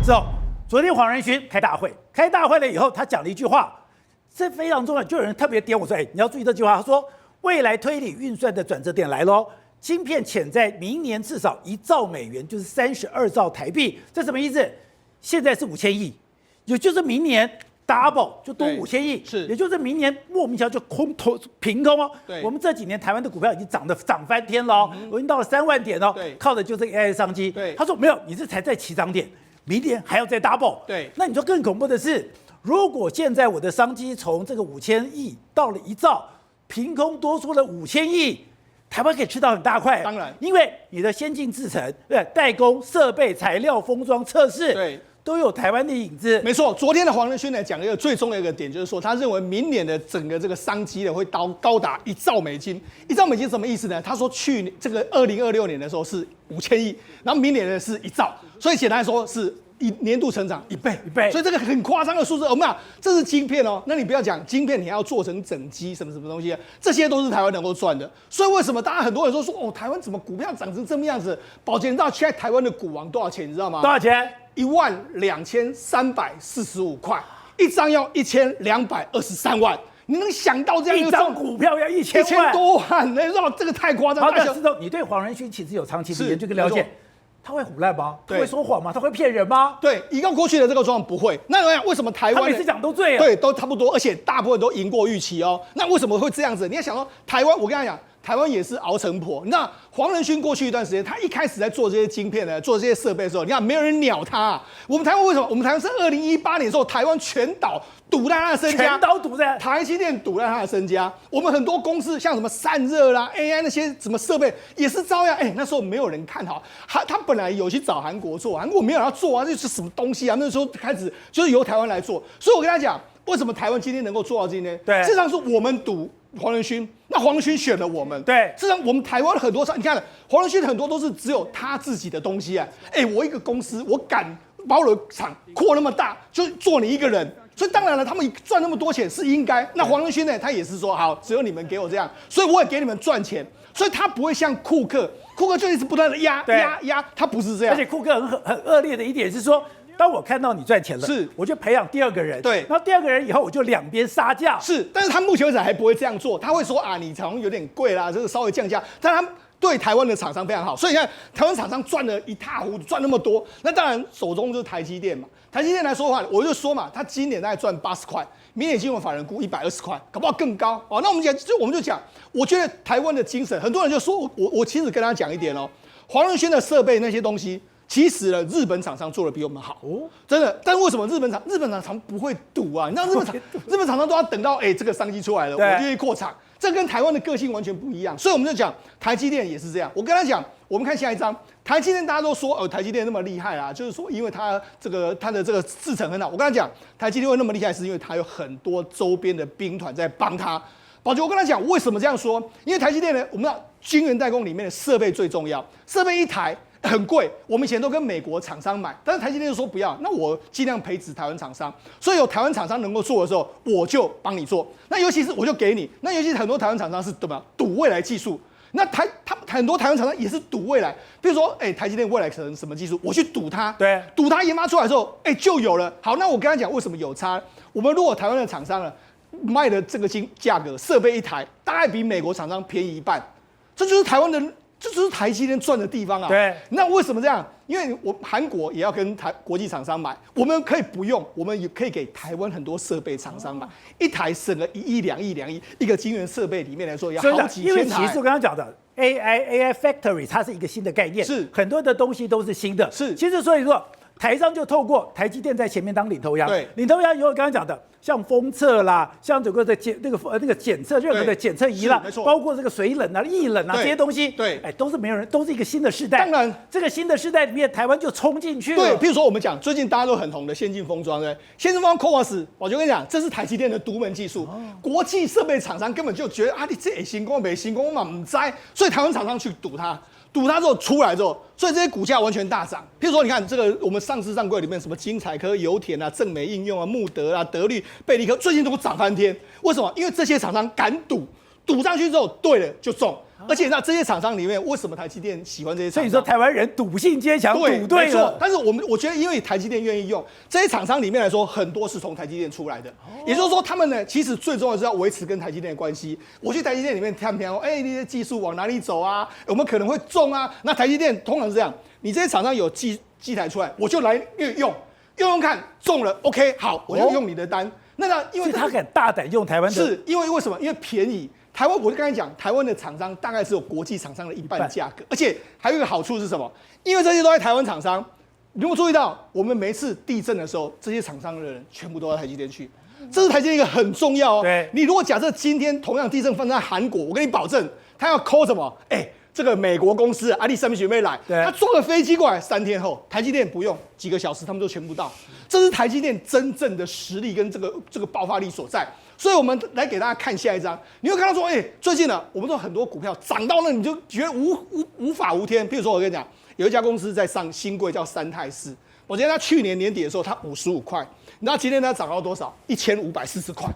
之后，昨天黄仁勋开大会，开大会了以后，他讲了一句话，这非常重要，就有人特别点我说，你要注意这句话。他说，未来推理运算的转折点来喽，晶片潜在明年至少1兆美元，就是32兆台币，这什么意思？现在是5000亿，也就是明年 double 就多5000亿，是，也就是明年莫名其妙就凭空哦。对，我们这几年台湾的股票已经涨翻天了哦，已经到了3万点哦，对，靠的就是 AI 商机。对，他说没有，你这才在起涨点。明年还要再 double， 对，那你说更恐怖的是，如果现在我的商机从这个5000亿到了1兆，凭空多出了5000亿，台湾可以吃到很大块。当然，因为你的先进制程、代工、设备、材料、封装、测试，对，都有台湾的影子。没错，昨天的黄仁勋呢讲了一个最重要的一个点，就是说他认为明年的整个这个商机呢会高达1兆美金。1兆美金什么意思呢？他说去年这个2026年的时候是5000亿，然后明年呢是1兆，所以简单来说是年度成长1倍，所以这个很夸张的数字。我们讲这是晶片哦，那你不要讲晶片，你还要做成整机什么东西，这些都是台湾能够赚的。所以为什么大家很多人说哦，台湾怎么股票涨成这么样子？宝杰，你知道现在台湾的股王多少钱？你知道吗？多少钱？12345块，一张要1223万。你能想到这样一张股票要1000多万？你知道这个太夸张。好的，石头，你对黄仁勋其实有长期的研究跟了解。他会唬烂吗？他会说谎吗？他会骗人吗？对，依照过去的这个状况不会。那我想为什么台湾他每次讲都对啊？对，都差不多，而且大部分都赢过预期哦。那为什么会这样子？你要想说台湾，我跟他讲，台湾也是熬成婆。你知道黄仁勋过去一段时间，他一开始在做这些晶片呢，做这些设备的时候，你看没有人鸟他啊。我们台湾为什么？我们台湾是2018年的时候，台湾全岛赌烂他的身家，全岛赌在台积电赌烂他的身家。我们很多公司像什么散热啦、AI 那些什么设备也是照样。那时候没有人看好，他本来有去找韩国做，韩国没有人要做啊，这是什么东西啊？那时候开始就是由台湾来做。所以我跟他讲，为什么台湾今天能够做到今天？对，事实上是我们赌黄仁勋，那黄仁勋选了我们。对，事实上我们台湾很多你看黄仁勋很多都是只有他自己的东西啊。我一个公司，我敢把我的厂扩那么大，就做你一个人。所以当然了，他们赚那么多钱是应该。那黄仁勋呢，他也是说好，只有你们给我这样，所以我也给你们赚钱。所以他不会像库克就一直不断的压，他不是这样。而且库克很恶劣的一点是说，当我看到你赚钱了，是我就培养第二个人，对，然后第二个人以后我就两边杀价，是。但是他目前为止还不会这样做，他会说啊，你好像有点贵啦，这个稍微降价。但他对台湾的厂商非常好，所以你看台湾厂商赚了一塌糊涂，赚那么多，那当然手中就是台积电嘛。台积电来说的话，我就说嘛，他今年大概赚80块，明年金融法人估120块，搞不好更高哦。那我们就讲，我觉得台湾的精神，很多人就说我其实跟他讲一点哦，黄仁勋的设备那些东西，其实呢日本厂商做的比我们好哦，真的。但为什么日本厂商不会赌啊？你知道日本厂商都要等到这个商机出来了，我就去扩厂。这跟台湾的个性完全不一样，所以我们就讲台积电也是这样。我跟他讲，我们看下一张，台积电大家都说台积电那么厉害啊，就是说因为它的这个制程很好。我跟他讲，台积电会那么厉害，是因为它有很多周边的兵团在帮他。宝杰，我跟他讲为什么这样说？因为台积电呢，我们知道晶圆代工里面的设备最重要，设备一台很贵，我们以前都跟美国厂商买，但是台积电就说不要，那我尽量培植台湾厂商，所以有台湾厂商能够做的时候，我就帮你做。那尤其是我就给你，那尤其是很多台湾厂商是怎么赌未来技术，那很多台湾厂商也是赌未来，比如说台积电未来可能什么技术，我去赌它，对，赌它研发出来之后，就有了。好，那我跟他讲为什么有差？我们如果台湾的厂商呢卖的这个价格，设备一台大概比美国厂商便宜1半，这就是台湾的。这就是台积电赚的地方啊！对，那为什么这样？因为韩国也要跟国际厂商买，我们可以不用，我们也可以给台湾很多设备厂商买，一台省了1亿、2亿、2亿，一个晶圆设备里面来说要好几千台。因为其实我刚刚讲的 AI Factory 它是一个新的概念，是很多的东西都是新的，是。其实所以说台商就透过台积电在前面当领头羊，对，领头羊以后刚刚讲的。像封测啦，像整个的那个检测，任何的检测仪啦，包括这个水冷啊、液冷啊这些东西，对，都是没有人，都是一个新的世代。当然，这个新的世代里面，台湾就冲进去了。对，譬如说我们讲最近大家都很红的先进封装，对，先进封装 CoWoS， 我就跟你讲，这是台积电的独门技术，国际设备厂商根本就觉得啊，你这行功没行功嘛，唔知，所以台湾厂商去赌它。赌它之后出来之后，所以这些股价完全大涨。譬如说，你看这个我们上市上柜里面什么精彩科、油田啊、正美应用啊、穆德啊、德律、贝利科，最近都涨翻天。为什么？因为这些厂商敢赌，赌上去之后，对了就中。而且那这些厂商里面，为什么台积电喜欢这些厂商？所以说台湾人赌性坚强，赌对了。但是我觉得，因为台积电愿意用这些厂商里面来说，很多是从台积电出来的。也就是说，他们呢，其实最重要的是要维持跟台积电的关系。我去台积电里面看，你的技术往哪里走啊？我们可能会中啊。那台积电通常是这样，你这些厂商有机台出来，我就来用看中了 ，OK， 好，我就用你的单。那因为他敢大胆用台湾的，是因为什么？因为便宜。台湾，我就刚才讲，台湾的厂商大概只有国际厂商的一半价格，而且还有一个好处是什么？因为这些都在台湾厂商，你有没有注意到，我们每次地震的时候，这些厂商的人全部都到台积电去，这是台积电一个很重要哦。对，你如果假设今天同样地震发生在韩国，我跟你保证，他要 call 什么？这个美国公司阿里山学妹来，他坐个飞机过来，3天后，台积电不用几个小时，他们就全部到。这是台积电真正的实力跟这个爆发力所在。所以我们来给大家看下一张，你会看到说，最近呢，我们说很多股票涨到那，你就觉得无法无天。譬如说，我跟你讲，有一家公司在上新贵叫三泰斯，我记得它去年年底的时候，它55块，你知道今天它涨到多少？1540块。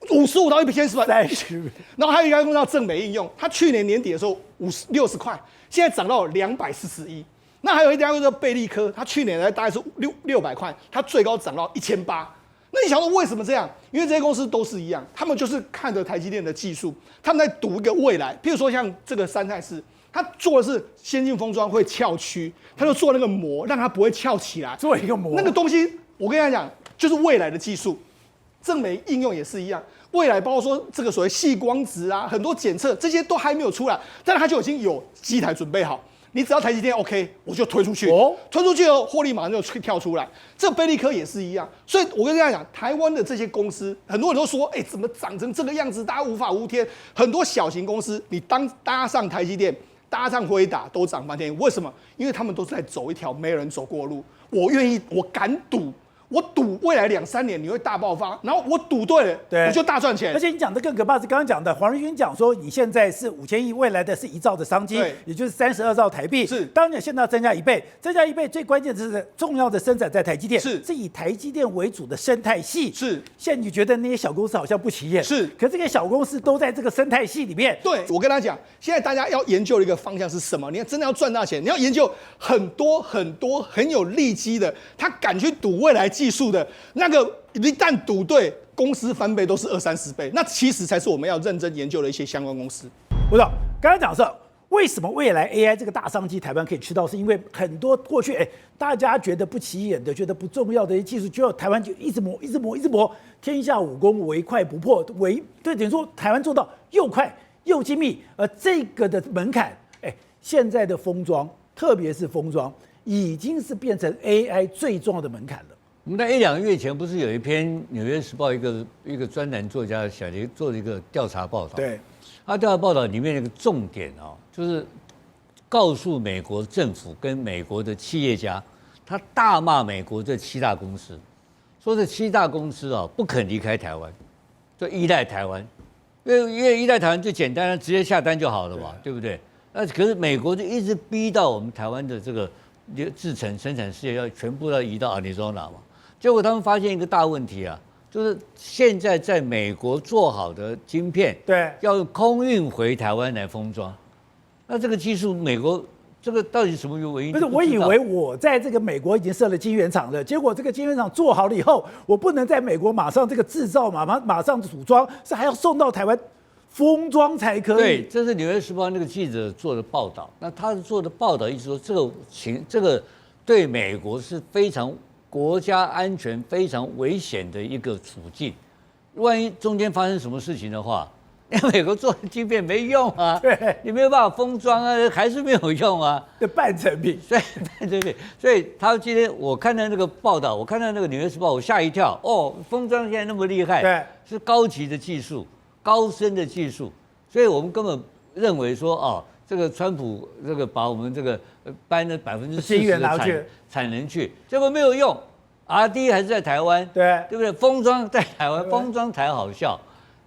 55到1040块，30。然后还有一家公司叫正美应用，它去年年底的时候60块，现在涨到241。那还有一家公司叫贝利科，它去年大概是600块，它最高涨到1800。那你想说为什么这样？因为这些公司都是一样，他们就是看着台积电的技术，他们在赌一个未来。譬如说像这个三泰斯，他做的是先进封装会翘曲，他就做那个膜，让它不会翘起来，做一个膜。那个东西，我跟大家讲，就是未来的技术。正美应用也是一样，未来包括说这个所谓细光子啊，很多检测这些都还没有出来，但是它就已经有机台准备好。你只要台积电 OK， 我就推出去，推出去后获利马上就跳出来。这贝利科也是一样，所以我跟大家讲，台湾的这些公司，很多人都说，怎么长成这个样子，大家无法无天。很多小型公司，你搭上台积电，搭上辉达都涨半天，为什么？因为他们都是在走一条没人走过的路。我愿意，我敢赌。我赌未来2-3年你会大爆发，然后我赌对了，我就大赚钱。而且你讲的更可怕是刚刚讲的，黄仁勋讲说，你现在是5000亿，未来的是1兆的商机，也就是32兆台币。是，当然现在要增加1倍，最关键的是重要的生产在台积电，是以台积电为主的生态系。是，现在你觉得那些小公司好像不起眼，是，可这些小公司都在这个生态系里面。对，我跟他讲，现在大家要研究的一个方向是什么？你要真的要赚大钱，你要研究很多很有利基的，他敢去赌未来技术的。那个一旦赌对，公司翻倍都是20-30倍，那其实才是我们要认真研究的一些相关公司。我知道，刚才讲是为什么未来 AI 这个大商机台湾可以吃到，是因为很多过去大家觉得不起眼的、觉得不重要的一些技术，就台湾就一直磨，天下武功唯快不破，对，等于说台湾做到又快又精密，而这个的门槛，现在的封装，特别是封装，已经是变成 AI 最重要的门槛了。我们在1-2个月前不是有一篇《纽约时报》一个专栏作家做了一个调查报道，对，他调查报道里面那个重点就是告诉美国政府跟美国的企业家，他大骂美国这7大公司，说这7大公司不肯离开台湾，就依赖台湾，因为依赖台湾最简单，直接下单就好了嘛，对不对？那可是美国就一直逼到我们台湾的这个制程生产事业要全部要移到亚利桑那嘛。结果他们发现一个大问题啊，就是现在在美国做好的晶片，对，要用空运回台湾来封装。那这个技术，美国这个到底什么原因？不是，我以为我在这个美国已经设了晶圆厂了，结果这个晶圆厂做好了以后，我不能在美国马上这个制造马上组装，是还要送到台湾封装才可以。对，这是《纽约时报》那个记者做的报道。那他做的报道意思说，这个对美国是非常国家安全非常危险的一个处境，万一中间发生什么事情的话，因为美国做的晶片没用啊，对，你没有办法封装啊，还是没有用啊，这半成品，所以他今天我看到那个报道，我看到那个《纽约时报》，我吓一跳，封装现在那么厉害，对，是高级的技术，高深的技术，所以我们根本认为说这个川普这个把我们这个搬了40%的产能去，结果没有用 ，R&D 还是在台湾，对不对？封装在台湾，封装才好笑，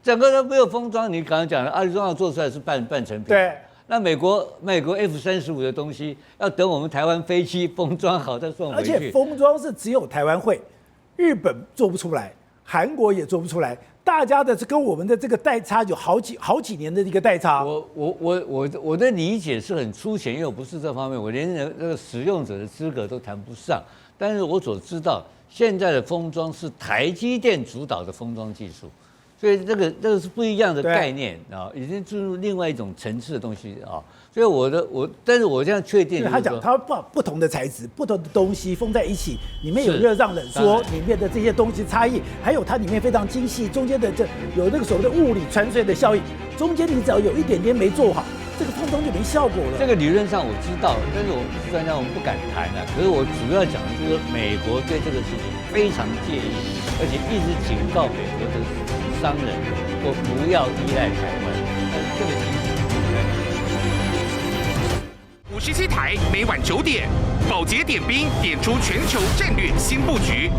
整个都没有封装。你刚刚讲的，亚利桑那做出来是半成品，对。那美国 F-35的东西要等我们台湾飞机封装好再送回去，而且封装是只有台湾会，日本做不出来。韩国也做不出来。大家的跟我们的这个代差有好几年的一个代差。我的理解是很粗浅，因为我不是这方面，我连这个使用者的资格都谈不上。但是我所知道，现在的封装是台积电主导的封装技术，所以这个是不一样的概念啊，已经进入另外一种层次的东西啊。所以但是我现在确定，他讲他把不同的材质、不同的东西封在一起，里面有热胀冷缩，里面的这些东西差异，还有它里面非常精细，中间的有那个所谓的物理传水的效应，中间你只要有一点点没做好，这个封装就没效果了。这个理论上我知道，但是我不是专家，我们不敢谈啊。可是我主要讲的就是美国对这个事情非常介意，而且一直警告美国的商人说不要依赖台湾。但是这个其实57台每晚9点，宝洁点兵点出全球战略新布局。